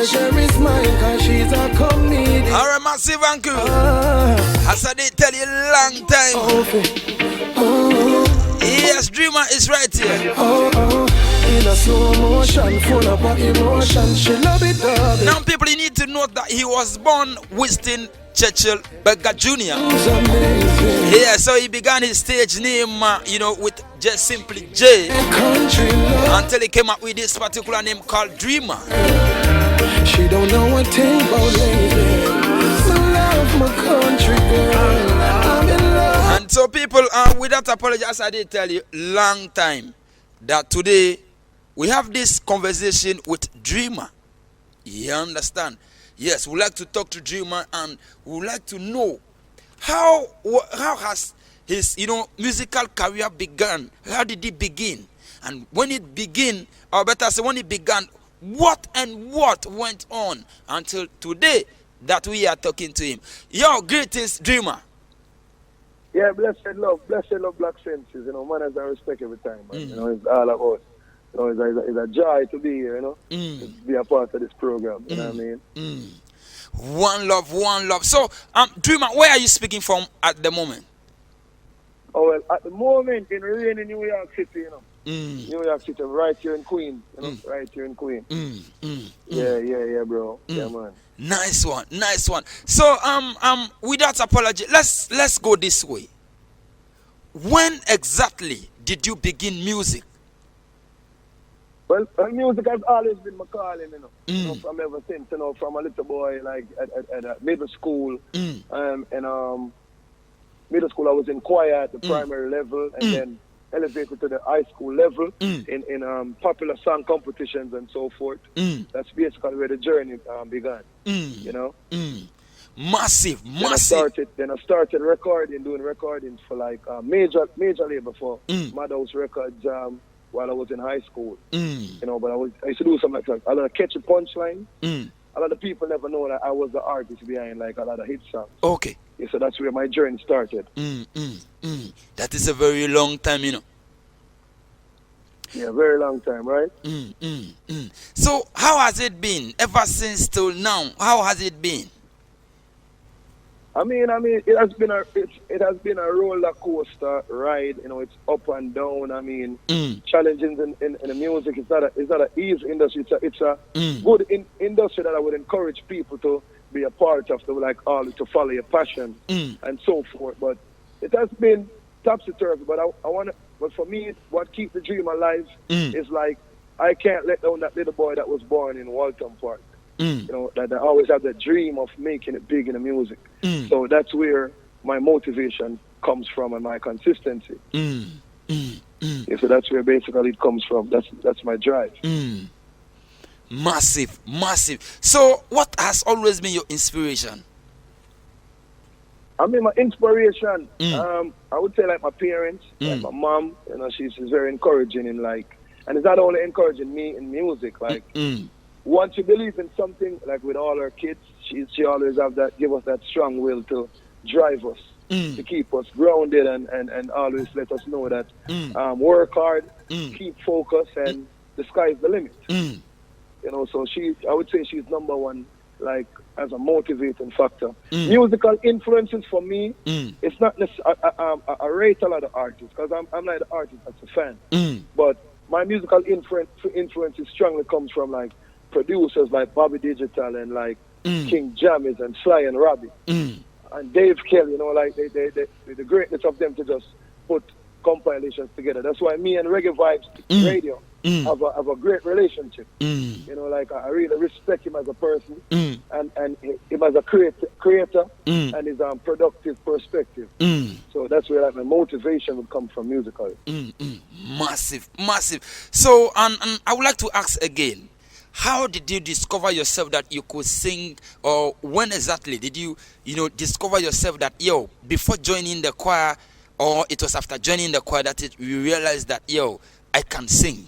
treasure is mine, cause she's a comedian. Alright, massive and cool. As I did tell you a long time. Yes, Dreama is right here. In a slow motion, full of emotion, she love it, darling. Now, people, you need to note that he was born Winston Churchill Berger Jr. Yeah, so he began his stage name, with just simply J, until he came up with this particular name called Dreama. She don't know a thing about lady. I love my country girl. I'm in love. And so, people, without apology, as I did tell you long time, that today we have this conversation with Dreama. You understand? Yes, we like to talk to Dreama, and we would like to know how has his musical career begun? How did it begin? And when it began, or better say when it began, what went on until today that we are talking to him? Yo, greetings, Dreama. Yeah, blessed love, Blakk Senses. Manners and respect every time, man. It's all about. It's a joy to be here, to be a part of this program. You know what I mean? One love. So, Dreama, where are you speaking from at the moment? Oh well, at the moment in rainy New York City, New York City, right here in Queens, right here in Queens. Yeah, bro. Yeah, man. Nice one. So, without apology, let's go this way. When exactly did you begin music? Well, music has always been my calling, from ever since, from a little boy, like at middle school. Middle school I was in choir at the primary level, and then elevated to the high school level in popular song competitions and so forth. That's basically where the journey began, Massive. Then I started doing recordings for like major label for Madhouse Records while I was in high school. But I used to do something like a lot of catchy punchline. A lot of people never know that I was the artist behind like a lot of hit songs. Okay. Yeah, so that's where my journey started. That is a very long time, Yeah, very long time, right? So how has it been ever since till now? How has it been? I mean, it has been a roller coaster ride. It's up and down. I mean, challenges in the music. It's not an easy industry. It's a good industry that I would encourage people to be a part of, to follow your passion and so forth. But it has been topsy-turvy. But but for me, what keeps the dream alive is like I can't let down that little boy that was born in Walton Park. That I always have the dream of making it big in the music. So that's where my motivation comes from and my consistency. Yeah, so that's where basically it comes from. That's my drive. Massive. So what has always been your inspiration? I mean, my inspiration, I would say like my parents, like my mom, she's very encouraging and it's not only encouraging me in music, once you believe in something, like with all her kids, she always give us that strong will to drive us, to keep us grounded and always let us know that work hard, keep focus, and the sky's the limit. So I would say she's number one, like as a motivating factor. Musical influences for me, it's not necessarily, I rate a lot of artists because I'm like the artist that's a fan. But my musical influences strongly comes from like producers like Bobby Digital and like King Jammys and Sly and Robbie and Dave Kelly, the greatness of them to just put compilations together. That's why me and Reggae Vibes Radio have a great relationship. I really respect him as a person and him as a creator and his productive perspective. So that's where my motivation would come from musically. Massive. So and I would like to ask again, how did you discover yourself that you could sing, or when exactly did you discover yourself that before joining the choir, or it was after joining the choir that you realized that I can sing,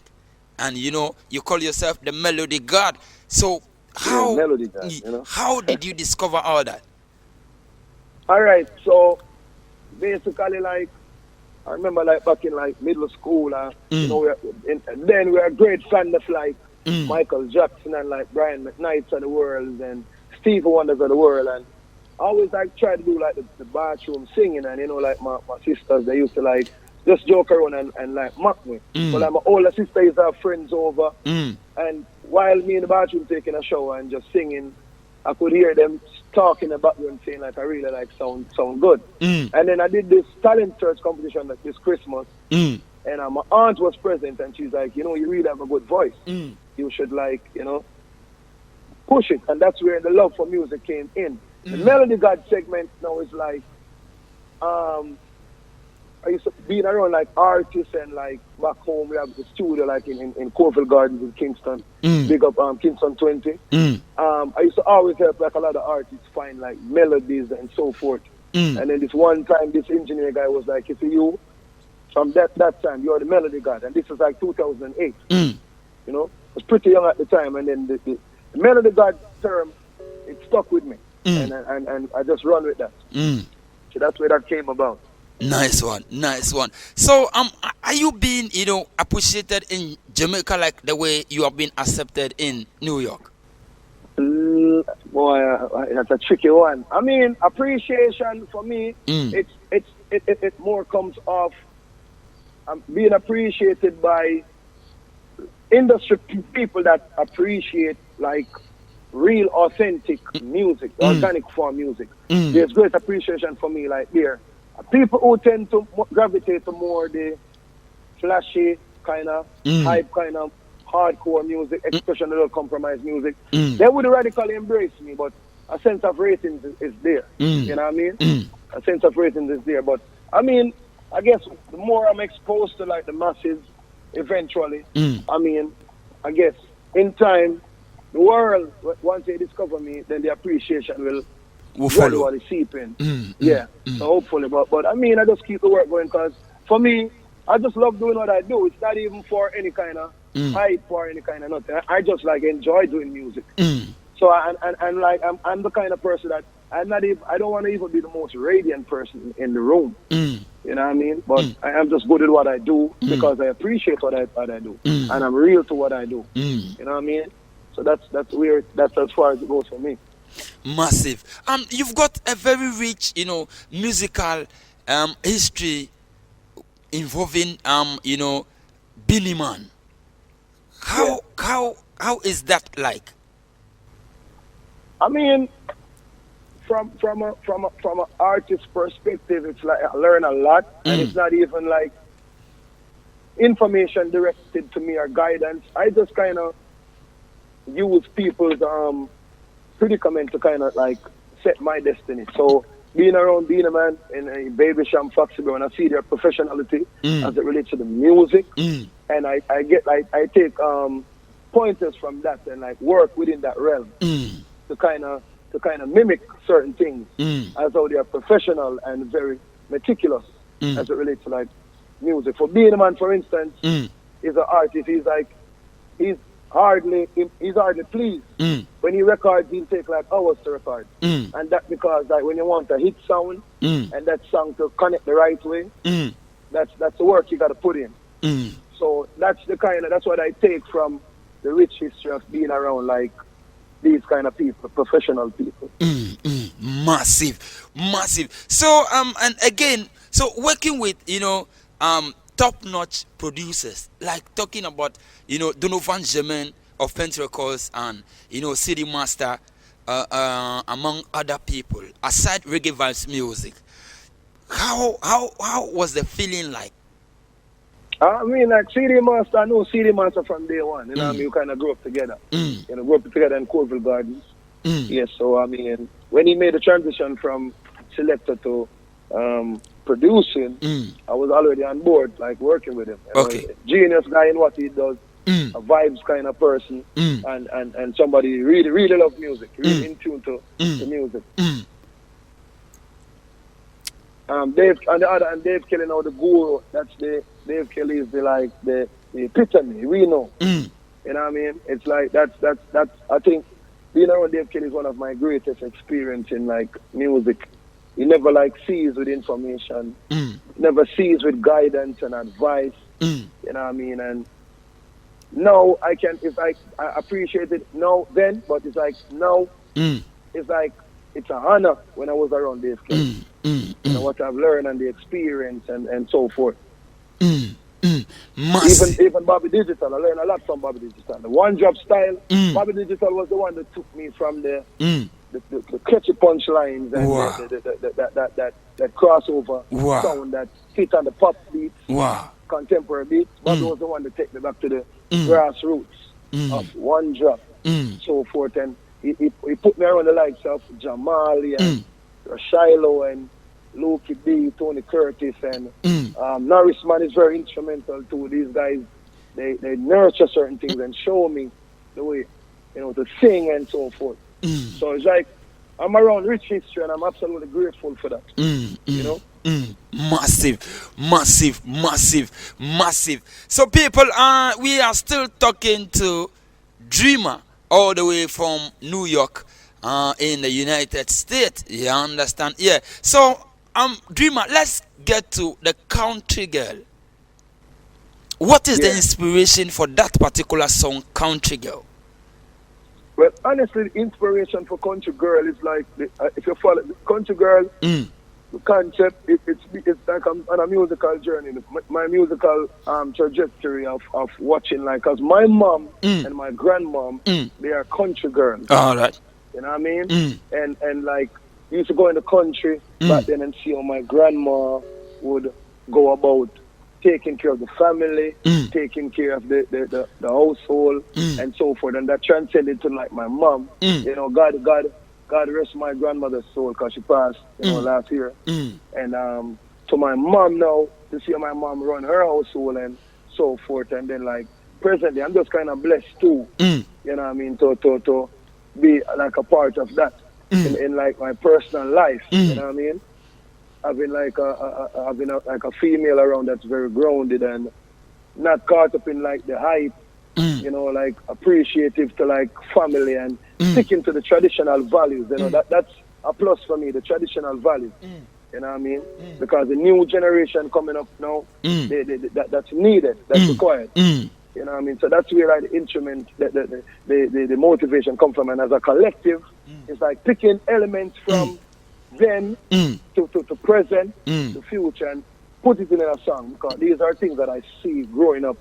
and you call yourself the melody god? So how melody god, how did you discover all that? All right, so basically I remember back in middle school, then we were a great fan of Michael Jackson and like Brian McKnights of the world and Stevie Wonders of the world, and I always like try to do like the bathroom singing, and you know, like my sisters, they used to like just joke around and like mock me. But like my older sister used to have friends over, and while me in the bathroom taking a shower and just singing, I could hear them talking in the background saying like I really like sound good. And then I did this talent search competition like this Christmas, and my aunt was present, and she's like, you know, you really have a good voice. You should like, you know, push it. And that's where the love for music came in. The Melody God segment now is like, I used to be around like artists, and like back home we have the studio like in Corville Gardens in Kingston. Big up Kingston 20. I used to always help like a lot of artists find like melodies and so forth. And then this one time this engineer guy was like, if you from that time you're the Melody God, and this was like 2008. You know, I was pretty young at the time, and then the Melody God term, it stuck with me. And I just run with that. So that's where that came about. Nice one. So are you being, you know, appreciated in Jamaica like the way you have been accepted in New York? Boy, that's a tricky one. I mean, appreciation for me, it more comes off being appreciated by industry people that appreciate like real authentic music, organic form music. There's great appreciation for me like there. People who tend to gravitate to more the flashy kind of hype kind of hardcore music, expression little compromise music, they would radically embrace me, but a sense of ratings is there. You know what I mean? A sense of ratings is there. But I mean, I guess the more I'm exposed to like the masses eventually, I mean, I guess in time the world, once they discover me, then the appreciation will gradually seep in. So hopefully, but I mean, I just keep the work going, because for me, I just love doing what I do. It's not even for any kind of hype or any kind of nothing. I just like enjoy doing music. So and like I'm the kind of person that I don't want to even be the most radiant person in the room. You know what I mean? But I am just good at what I do because I appreciate what I do, and I'm real to what I do. You know what I mean? So that's weird. That's as far as it goes for me. Massive. You've got a very rich, you know, musical history involving you know, Billy Man. How is that like? I mean, from an artist perspective, it's like I learn a lot, and it's not even like information directed to me or guidance. I just kind of use people's predicament to kind of like set my destiny. So being around being a man in Baby Sham Foxy, when I see their professionality as it relates to the music, and I get like I take pointers from that and like work within that realm to kind of mimic certain things as though they are professional and very meticulous as it relates to like music. For being a man, for instance, is an artist. He's hardly pleased. When he records, he'll take like hours to record, and that's because like when you want a hit sound and that song to connect the right way, that's the work you got to put in. So that's what I take from the rich history of being around like these kind of people, professional people. Massive. So and again, so working with, you know, top-notch producers, like talking about, you know, Donovan Germain of Pent Records and, you know, CD Master, among other people, aside Reggae Vibes music. How was the feeling like? I mean, like CD Master, I know CD Master from day one. You know what I mean? We kind of grew up together. You know, grew up together in Corville Gardens. Yes, so I mean, when he made the transition from selector to producing, I was already on board, like working with him. Okay. Genius guy in what he does, a vibes kind of person, and somebody really loves music, really in tune to the music. Dave on the other hand, Dave Kelly now the guru. That's Dave Kelly is the epitome. We know. You know what I mean? It's like that's I think being around Dave Kelly is one of my greatest experience in like music. He never like sees with information, never sees with guidance and advice. You know what I mean? And now I can, it's like, I appreciate it now then, but it's like now, it's like, it's an honor when I was around these kids. You know, what I've learned and the experience and so forth. Even Bobby Digital, I learned a lot from Bobby Digital. The one drop style, Bobby Digital was the one that took me from the catchy punchlines and that crossover sound that fit on the pop beats, contemporary beats. Bobby was the one that took me back to the grassroots of one drop, so forth. And he put me around the likes of Jamali and Shiloh and Loki B, Tony Curtis, and Norris Man is very instrumental too. These guys, they nurture certain things and show me the way, you know, to sing and so forth. So it's like, I'm around rich history and I'm absolutely grateful for that. You know? Massive. So people, we are still talking to Dreama all the way from New York in the United States. You understand? Yeah. So Dreama, let's get to the Country Girl. What is the inspiration for that particular song, Country Girl? Well, honestly, the inspiration for Country Girl is like, if you follow the Country Girl, the concept, it's like I'm on a musical journey. My musical trajectory of watching, like, because my mom and my grandmom, they are country girls. All right. You know what I mean? And like, used to go in the country back then and see how my grandma would go about taking care of the family, taking care of the household, and so forth. And that transcended to like my mom. You know, God rest my grandmother's soul because she passed, you know, last year. And to my mom now, to see my mom run her household and so forth. And then like presently, I'm just kind of blessed too. You know what I mean? To be like a part of that. In like my personal life, you know what I mean? Having like a female around that's very grounded and not caught up in like the hype, you know, like appreciative to like family and sticking to the traditional values. You know, that's a plus for me, the traditional values. You know what I mean? Because the new generation coming up now, that's needed, that's required. You know what I mean? So that's where like the instrument, the motivation come from. And as a collective, it's like picking elements from then to present, to future, and put it in a song. Because these are things that I see growing up.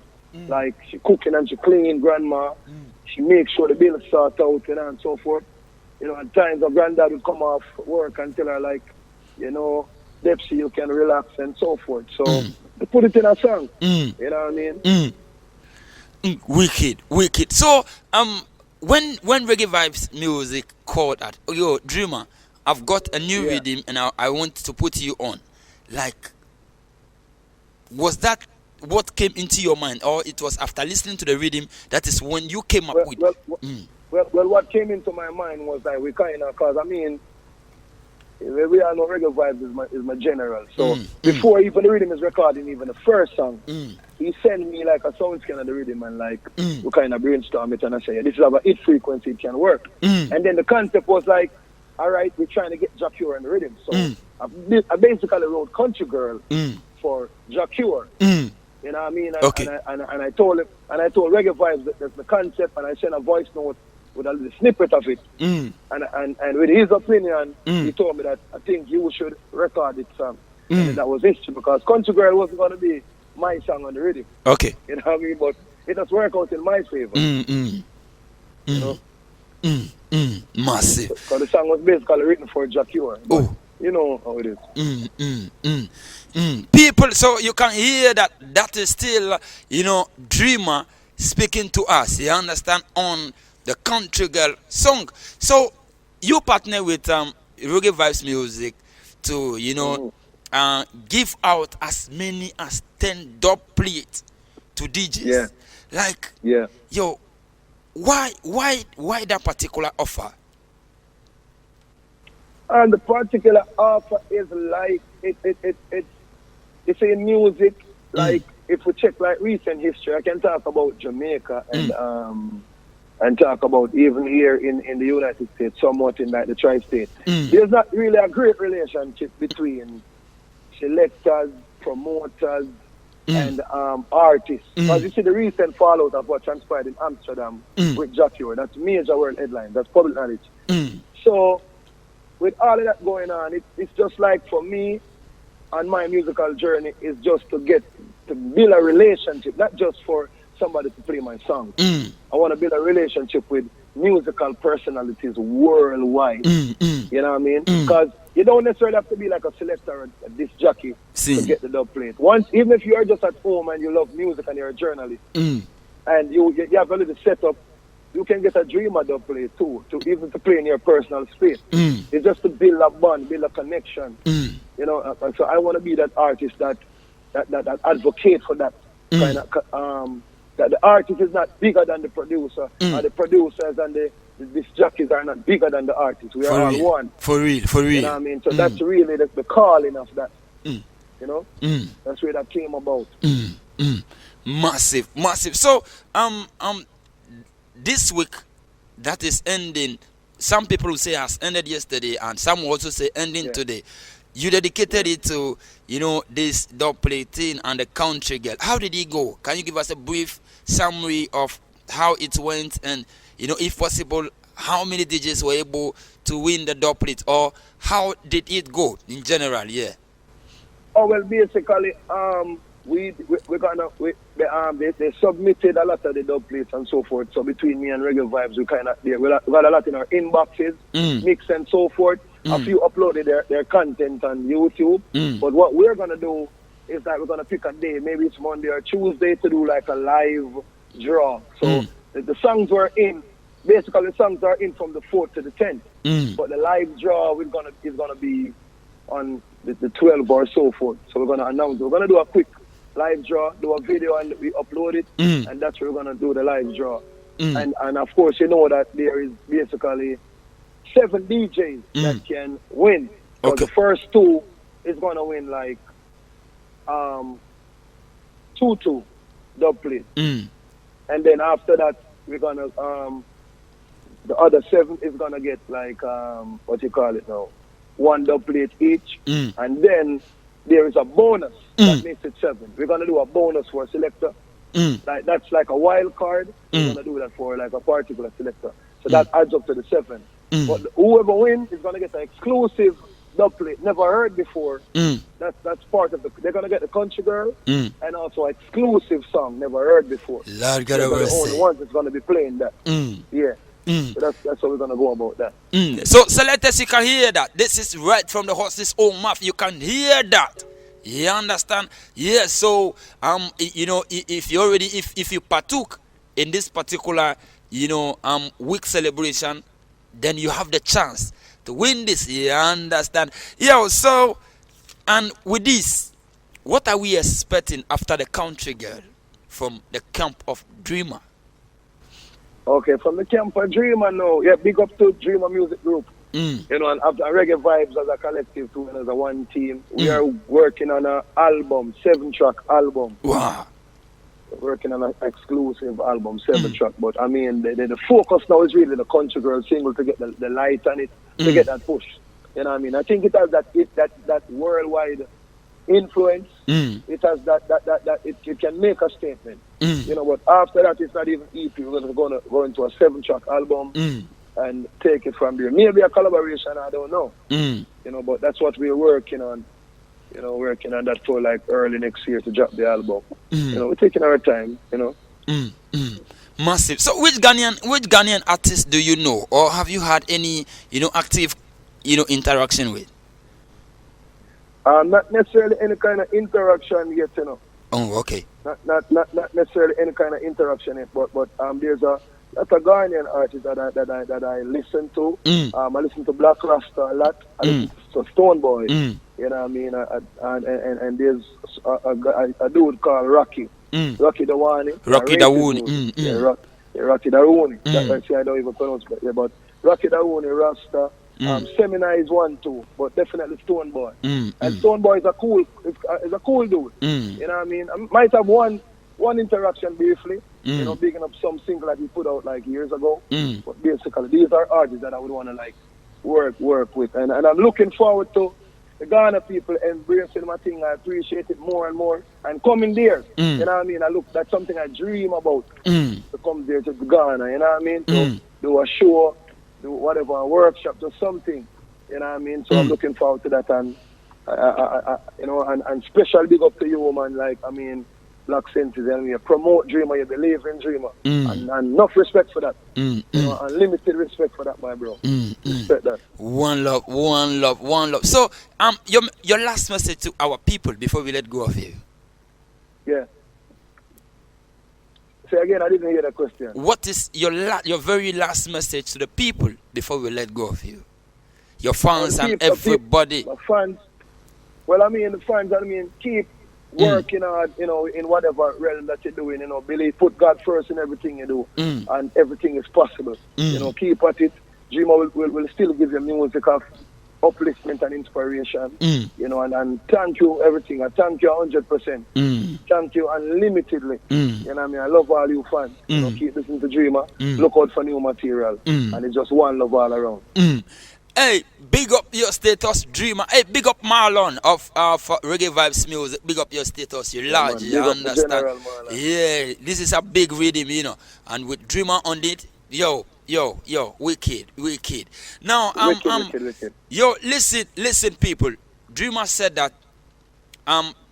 Like she cooking and she cleaning, grandma. She makes sure the bills sort out, you know, and so forth. You know, at times her granddad would come off work and tell her like, you know, Depsy, you can relax and so forth. So to put it in a song. You know what I mean? Wicked. So when Reggae Vibes music called at Dreama, I've got a new rhythm and I want to put you on. Like, was that what came into your mind, or it was after listening to the rhythm that is when you came up with? Well, what came into my mind was like we kind of, cause I mean, we all know Reggae Vibes is my general. So before even the rhythm is recording, even the first song, he sent me like a sound scan of the rhythm and like we kind of brainstorm it and I say, this is about its frequency, it can work. And then the concept was like, all right, we're trying to get Jacure in the rhythm. So I basically wrote Country Girl for Jacure. You know what I mean? And I told Reggae Vibes that's the concept, and I sent a voice note with a little snippet of it. And with his opinion, he told me that I think you should record it song. And that was history because Country Girl wasn't going to be my song on the rhythm. Okay. You know what I mean? But it has worked out in my favor. You know? Massive. Because the song was basically written for Jacure. You know how it is. People, so you can hear that is still, you know, Dreama speaking to us, you understand, on the Country Girl song. So you partner with Reggae Vibes Music to, you know, give out as many as 10 dub plates to DJs. Like, yo, why that particular offer? And the particular offer is like it's in music. Like if we check like recent history, I can talk about Jamaica and talk about even here in the United States, somewhat in like the tri-state. There's not really a great relationship between selectors, promoters, and artists. Because you see the recent fallout of what transpired in Amsterdam with Jackie, that's major world headline, that's public knowledge. So with all of that going on, it's just like for me and my musical journey is just to build a relationship, not just for somebody to play my song. I want to build a relationship with musical personalities worldwide. You know what I mean? Because you don't necessarily have to be like a selector or a disc jockey to get the dub plate. Even if you're just at home and you love music and you're a journalist, and you have a little setup, you can get a Dreama dub plate too, even to play in your personal space. It's just to build a bond, build a connection. You know, so I want to be that artist that advocate for that kind of. That the artist is not bigger than the producer, and the producers and the disc jockeys are not bigger than the artist. We are all one. For real. You know what I mean? So that's really the calling of that. You know? That's where that came about. Massive. So, this week that is ending, some people will say has ended yesterday, and some will also say ending today. You dedicated it to, you know, this dub plating and the country girl. How did it go? Can you give us a brief summary of how it went, and, you know, if possible, how many DJs were able to win the dub plate, or how did it go in general? Yeah. Oh well, basically, they submitted a lot of the dub plates and so forth. So between me and Reggae Vibes, we got a lot in our inboxes, mix and so forth. A few uploaded their content on YouTube. But what we're gonna do is that we're gonna pick a day, maybe it's Monday or Tuesday, to do like a live draw. So the songs were in. Basically, the songs are in from the 4th to the 10th. But the live draw is gonna be on the 12th or so forth. So we're gonna announce. We're gonna do a quick live draw, do a video, and we upload it, and that's where we're gonna do the live draw. And of course, you know that there is basically 7 DJs that can win. So the first 2 is gonna win like 2-2 dub plate, and then after that we're gonna the other 7 is gonna get like what you call it now, 1 dub plate each, and then there is a bonus that makes it 7. We're gonna do a bonus for a selector. Like that's like a wild card. We're gonna do that for like a particular selector. So that adds up to the 7. But whoever wins is gonna get an exclusive dub plate, never heard before. That's part of they're gonna get the country girl and also an exclusive song never heard before. Lord God, they're the only ones that's gonna be playing that. So that's how we're gonna go about that. So selectors, you can hear that. This is right from the horse's own mouth. You can hear that. You understand? Yeah. So you know, if you partook in this particular, you know, week celebration, then you have the chance to win this. You understand? Yeah. So, and with this, what are we expecting after the country girl from the camp of Dreama? Okay, from the camp of Dreama now, yeah, big up to Dreama Music Group. You know, and after Reggae Vibes as a collective too, and as a one team, we are working on an album, 7-track album. Wow. We're working on an exclusive album, 7-track. But I mean, the focus now is really the country girl single to get the light on it, to get that push. You know what I mean? I think it has that worldwide influence. It has that it can make a statement. You know, but after that, it's not even EP. We're gonna go into a 7-track album and take it from there. Maybe a collaboration, I don't know. You know, but that's what we're working on. You know, working on that for like early next year to drop the album. You know, we're taking our time. You know. Massive. So, which Ghanaian artists do you know, or have you had any, you know, active, you know, interaction with? Not necessarily any kind of interaction yet, you know. Oh, okay. Not necessarily any kind of interaction yet, but there's a Ghanaian artist that I listen to. I listen to Black Rasta a lot. I listen to Stoneboy. You know what I mean? And there's a dude called Rocky. Rocky Dawani. Rocky Dawani. Rocky Dawani. I don't even pronounce it, yeah, but Rocky Dawani, Rasta. Seminar is 1 too, but definitely Stoneboy. And Stoneboy is a cool dude. You know what I mean? I might have one interaction briefly, you know, picking up some single that he put out like years ago. But basically, these are artists that I would want to like work with, and I'm looking forward to the Ghana people embracing my thing. I appreciate it more and more. And coming there, you know what I mean? That's something I dream about. To come there to Ghana, you know what I mean? To do a show, do whatever, a workshop, do something. You know what I mean? So I'm looking forward to that, and you know, and special big up to you, man. Like, I mean, Blakk Senses, and you promote Dreama, you believe in Dreama, and enough respect for that. You know, unlimited respect for that, my bro. Respect that. One love, one love, one love. So, your last message to our people before we let go of you. Yeah. Say again, I didn't hear that question. What is your very last message to the people before we let go of you? Your fans and everybody. My fans. Well, I mean, the fans, I mean, keep working hard, you know, in whatever realm that you're doing, you know, believe, put God first in everything you do, and everything is possible. You know, keep at it. Dreama will still give you music of upliftment and inspiration, you know, and thank you everything. I thank you 100%. Thank you unlimitedly. You know what I mean? I love all you fans. You know, keep listening to Dreama. Look out for new material. And it's just one love all around. Hey, big up your status, Dreama. Hey, big up Marlon of Reggae Vibes Music. Big up your status, you large, you understand? General, yeah, this is a big rhythm, you know. And with Dreama on it, yo, wicked. Now, wicked. Yo, listen, people. Dreama said that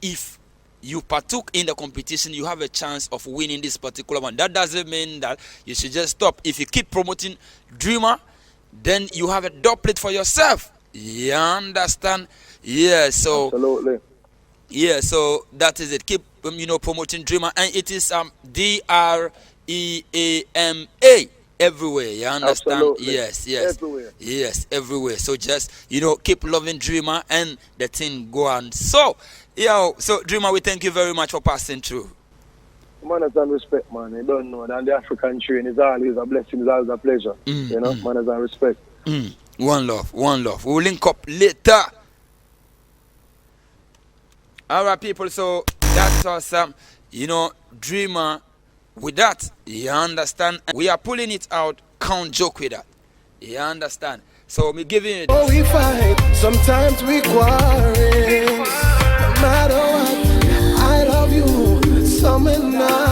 if you partook in the competition, you have a chance of winning this particular one. That doesn't mean that you should just stop. If you keep promoting Dreama, then you have a doublet for yourself. You understand? Yeah, so absolutely. Yeah, so that is it. Keep promoting Dreama, and it is Dreama everywhere. You understand? Absolutely. Yes. Everywhere. Yes, everywhere. So just keep loving Dreama, and the thing go on. So Dreama, we thank you very much for passing through. Manners and respect, man. You don't know. And the African train is always a blessing, it's always a pleasure. You know, manners and respect. One love. We'll link up later. Alright, people, so that's awesome. Dreama, with that, you understand? We are pulling it out, can't joke with that. You understand? So me giving it. Oh, we fight, sometimes we quarrel. No matter what, I love you, summer night.